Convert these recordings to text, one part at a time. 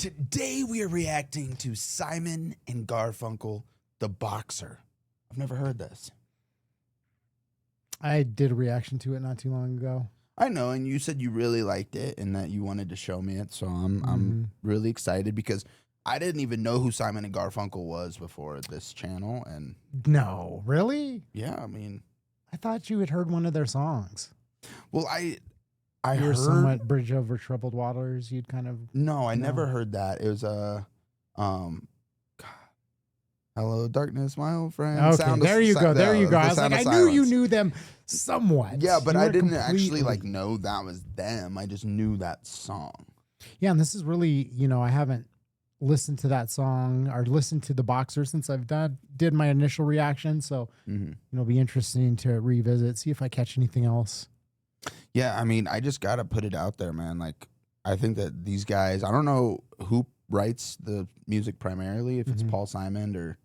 Today we are reacting to Simon and Garfunkel, the boxer. I've never heard this. I did a reaction to it not too long ago. I know, and you said you really liked it and that you wanted to show me it, so I'm really excited because I didn't even know who Simon and Garfunkel was before this channel, and No, really? yeah, I mean, I thought you had heard one of their songs. well, I You were heard somewhat Bridge Over Troubled Waters. You'd kind of no, I No. never heard that. It was Hello, darkness, my old friend. okay. There you go. There you go. I was like, I knew you knew them somewhat. Yeah, but You I were didn't actually completely- know that was them. I just knew that song. Yeah, and this is really, I haven't listened to that song or listened to the Boxer since I've did my initial reaction. So it'll be interesting to revisit, see if I catch anything else. Yeah, I mean, I just gotta put it out there, man. Like, I think that these guys, I don't know who writes the music primarily, if it's Paul Simon or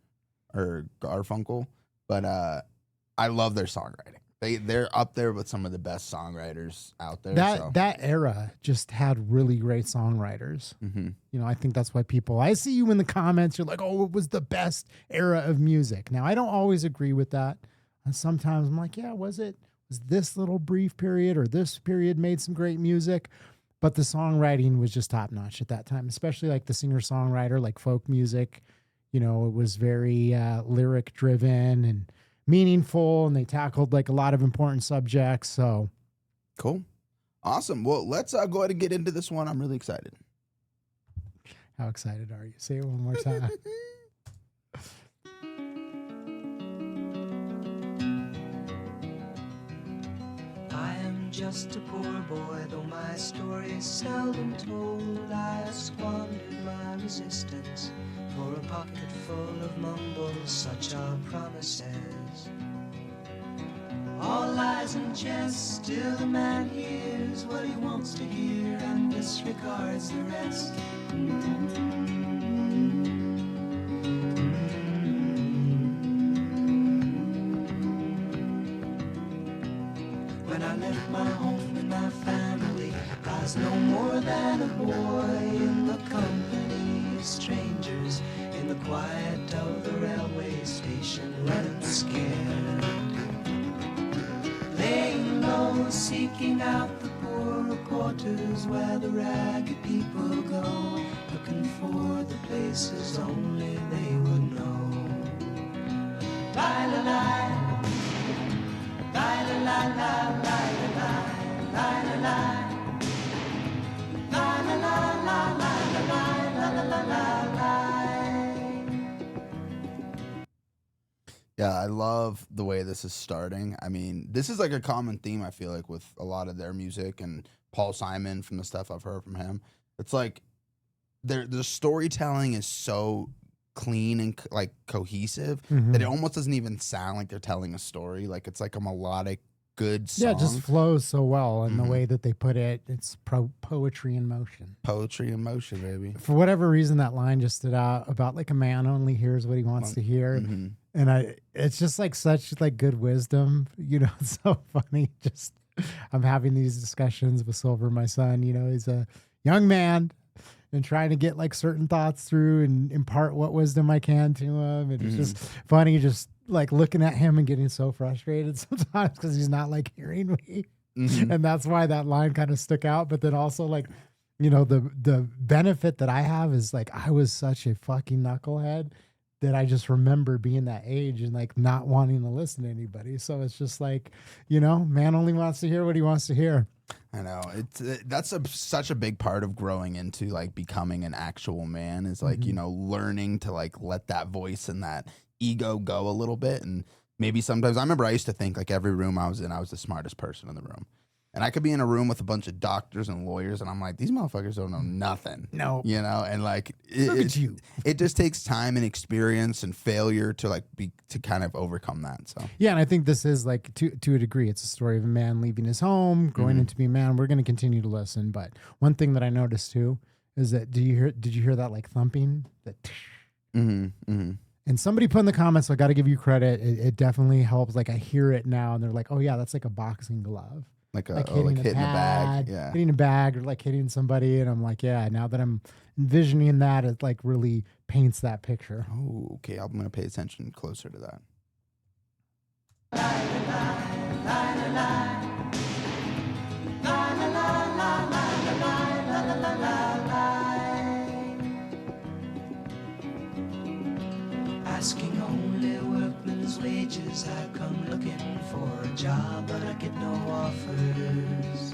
Garfunkel, but I love their songwriting. They're up there with some of the best songwriters out there. That era just had really great songwriters. I think that's why I see you in the comments, you're like, oh, it was the best era of music. Now, I don't always agree with that. And sometimes I'm like, yeah, was this little brief period or this period made some great music? But the songwriting was just top notch at that time, especially like the singer-songwriter, like folk music. It was very lyric driven and meaningful, and they tackled like a lot of important subjects. So cool. Awesome. Well, let's go ahead and get into this one. I'm really excited. How excited are you? Say it one more time. I am just a poor boy, though my story is seldom told. I have squandered my resistance for a pocket full of mumbles, such are promises. All lies and jest, still the man hears what he wants to hear and disregards the rest. When I left my home and my family, I was no more than a boy in the company of strangers, in the quiet of the railway station, running scared, laying low, seeking out the poorer quarters where the ragged people go, looking for the places only they would know. Lie-la-lie, Yeah, I love the way this is starting. I mean, this is like a common theme, I feel like, with a lot of their music, and Paul Simon, from the stuff I've heard from him. It's like the storytelling is so clean and like cohesive that it almost doesn't even sound like they're telling a story. Like, it's like a melodic, good song. Yeah, it just flows so well, and the way that they put it, it's poetry in motion. Poetry in motion, baby. For whatever reason, that line just stood out about like a man only hears what he wants to hear. And it's just like such like good wisdom, it's so funny. Just, I'm having these discussions with Silver, my son, he's a young man and trying to get like certain thoughts through and impart what wisdom I can to him. And it's just funny, just like looking at him and getting so frustrated sometimes because he's not like hearing me. And that's why that line kind of stuck out. But then also like, the benefit that I have is like, I was such a fucking knucklehead that I just remember being that age and like not wanting to listen to anybody. So it's just like, man only wants to hear what he wants to hear. I know that's such a big part of growing into like becoming an actual man is like, learning to like let that voice and that ego go a little bit. And maybe sometimes I remember I used to think like every room I was in, I was the smartest person in the room. And I could be in a room with a bunch of doctors and lawyers, and I'm like, these motherfuckers don't know nothing. No. And like, Look at you. It just takes time and experience and failure to like to kind of overcome that. So yeah, and I think this is like to a degree, it's a story of a man leaving his home, growing into be a man. We're going to continue to listen, but one thing that I noticed too is that did you hear that like thumping? That. And somebody put in the comments, so I got to give you credit. It definitely helps. Like I hear it now, and they're like, "Oh yeah, that's like a boxing glove." Like like hitting hitting a the bag. pad, Yeah. hitting a bag, or like hitting somebody. And I'm like, yeah, now that I'm envisioning that, it like really paints that picture. Oh, okay. I'm gonna pay attention closer to that. Asking only workman's wages, I come looking for a job, but I get no offers.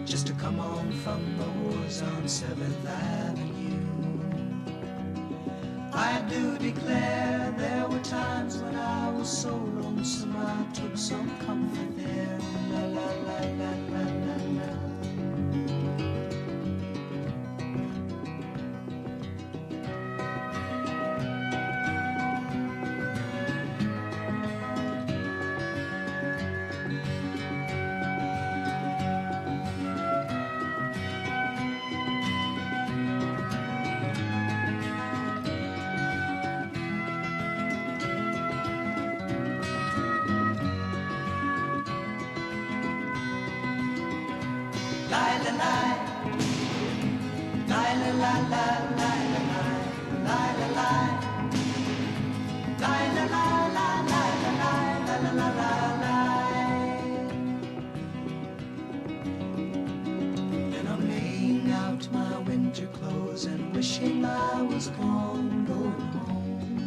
Just to come home from the wars on 7th Avenue. I do declare there were times when I was so lonesome I took some comfort there. La la la la la la la. And I'm laying out my winter clothes and wishing I was gone, going home,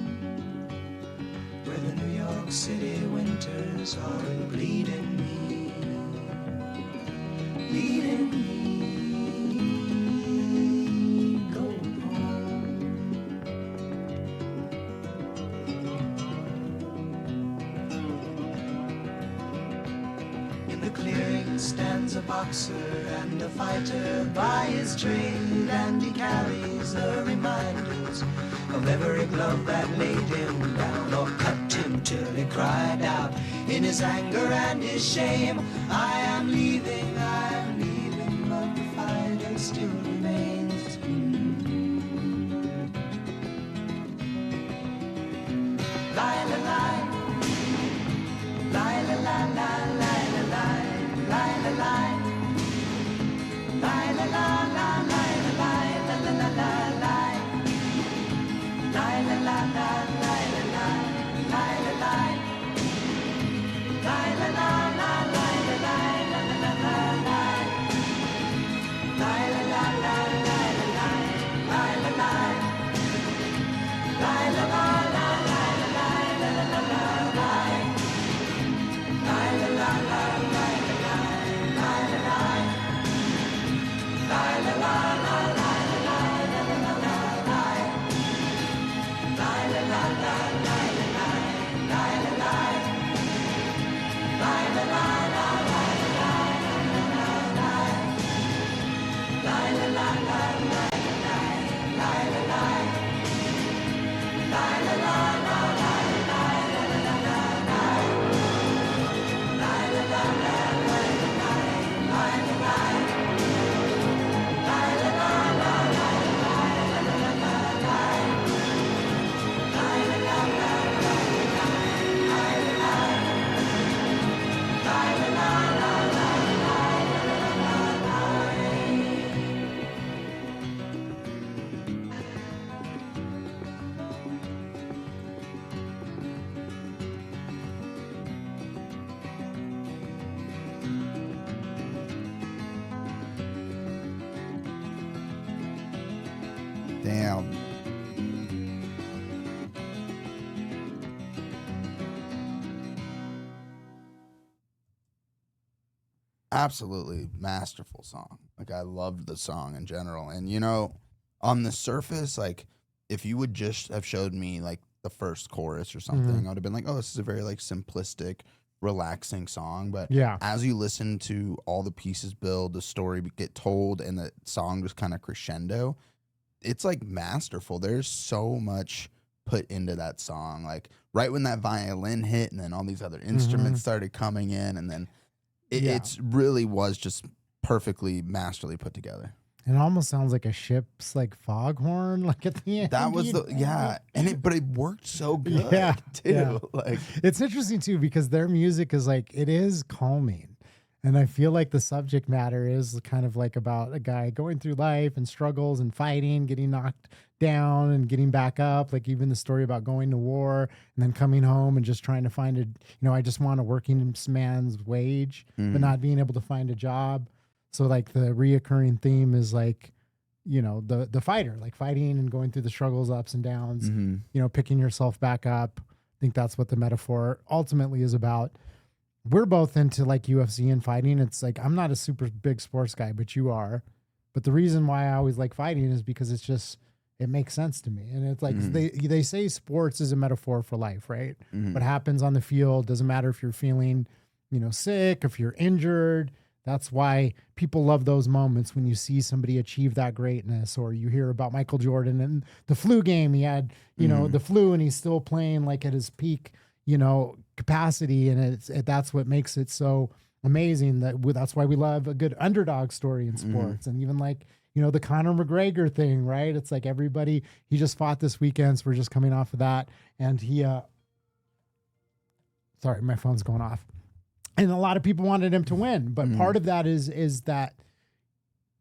where the New York City winters are bleeding me, leading me, going home. In the clearing stands a boxer and a fighter by his trade, and he carries the reminders of every glove that laid him down or cut him till he cried out in his anger and his shame, I am leaving, but the fighter still remains. Lie, la, lie. Lie, la, la, la, lie, la, lie. Lie, la, lie. Lie, la, la, la, lie, la, lie, la, la, la, la, lie. Lie, la, la, la, lie, la, lie. Lie, la, lie. Lie, la, la, la, lie, la, lie, la, la, la, la, lie. Lie, la, la, la, lie, la, lie. Lie, la, lie. Lie, la, la, la, lie, la, lie, la, la, la, la, lie. Lie, la, la, la, lie, la, lie. Lie, la, lie. Lie, la, la, la, lie, la, lie, la, la, la, la, lie. Lie, la, la, la, lie, la, lie. Lie, la, lie. Lie, la, la, la, lie, la, lie, la, la, la, lie. Lie, la, la, la, lie, la, lie. Lie, la, lie. Lie, la, la, la, lie, la, lie, la, la, la, la, lie. Lie, la, la, la, lie, la, lie. Lie, la, lie. Lie, la, la, la, lie, la, lie, la, la, la, la, lie. Lie, la, la, la, lie, la, lie. Lie, la, lie. Lie, la, la, la, lie, la, lie, la, la, la, la, Damn. Absolutely masterful song. Like I loved the song in general. And you know, on the surface, like if you would just have showed me like the first chorus or something, I would have been like, oh, this is a very like simplistic, relaxing song. But Yeah. as you listen to all the pieces build, the story get told, and the song just kind of crescendo, it's like masterful. There's so much put into that song. Like right when that violin hit, and then all these other instruments started coming in, and then it's really was just perfectly, masterly put together. It almost sounds like a ship's like foghorn, like at the end. That was but it worked so good, too. Yeah. Like It's interesting too because their music is like it is calming, And I feel like the subject matter is kind of like about a guy going through life and struggles and fighting, getting knocked down and getting back up. Like even the story about going to war and then coming home and just trying to find I just want a working man's wage, but not being able to find a job. So like the reoccurring theme is like, the fighter, like fighting and going through the struggles, ups and downs, picking yourself back up. I think that's what the metaphor ultimately is about. We're both into like UFC and fighting. It's like, I'm not a super big sports guy, but you are. But the reason why I always like fighting is because it makes sense to me. And it's like, they say sports is a metaphor for life, right? What happens on the field doesn't matter if you're feeling, sick, if you're injured. That's why people love those moments when you see somebody achieve that greatness, or you hear about Michael Jordan and the flu game. He had, the flu and he's still playing like at his peak, capacity. And that's what makes it so amazing. That's why we love a good underdog story in sports. And even like, the Conor McGregor thing, right? It's like he just fought this weekend. So we're just coming off of that. And sorry, my phone's going off. And a lot of people wanted him to win, but part of that is that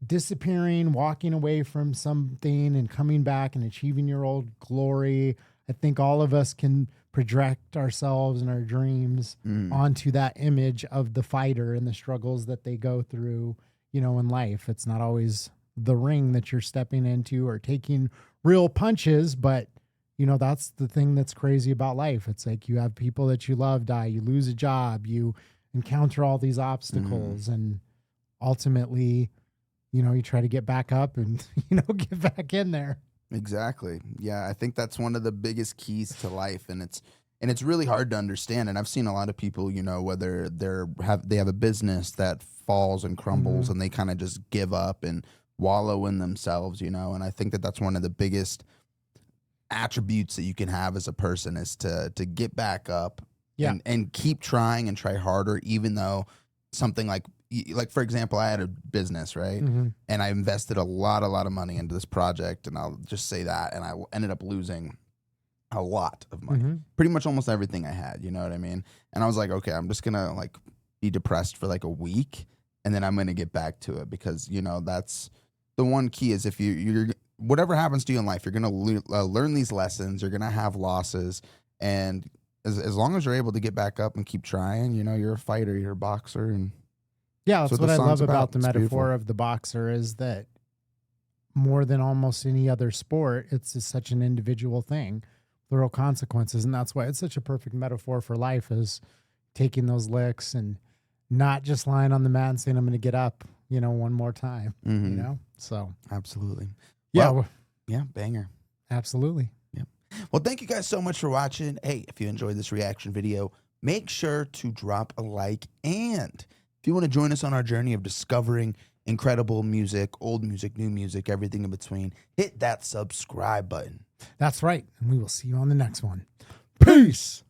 disappearing, walking away from something and coming back and achieving your old glory. I think all of us can project ourselves and our dreams onto that image of the fighter and the struggles that they go through, in life. It's not always the ring that you're stepping into or taking real punches, but that's the thing that's crazy about life. It's like you have people that you love die, you lose a job, you encounter all these obstacles, and ultimately, you try to get back up and, get back in there. Exactly. Yeah. I think that's one of the biggest keys to life. And it's really hard to understand. And I've seen a lot of people, whether they have a business that falls and crumbles and they kind of just give up and wallow in themselves, and I think that that's one of the biggest attributes that you can have as a person is to get back up and keep trying and try harder, even though something like for example, I had a business, right? And I invested a lot of money into this project, and I'll just say that, and I ended up losing a lot of money, pretty much almost everything I had, you know what I mean? And I was like, okay, I'm just gonna like be depressed for like a week, and then I'm gonna get back to it, because that's the one key is if you're whatever happens to you in life, you're gonna learn these lessons, you're gonna have losses, and as long as you're able to get back up and keep trying, you're a fighter, you're a boxer. And yeah, that's what I love about the metaphor of the boxer is that more than almost any other sport, it's just such an individual thing, the real consequences. And that's why it's such a perfect metaphor for life, is taking those licks and not just lying on the mat and saying, I'm going to get up, one more time, so. Absolutely. Yeah. Well, yeah. Banger. Absolutely. Well, thank you guys so much for watching. Hey, if you enjoyed this reaction video, make sure to drop a like. And if you want to join us on our journey of discovering incredible music, old music, new music, everything in between, hit that subscribe button. That's right. And we will see you on the next one. Peace.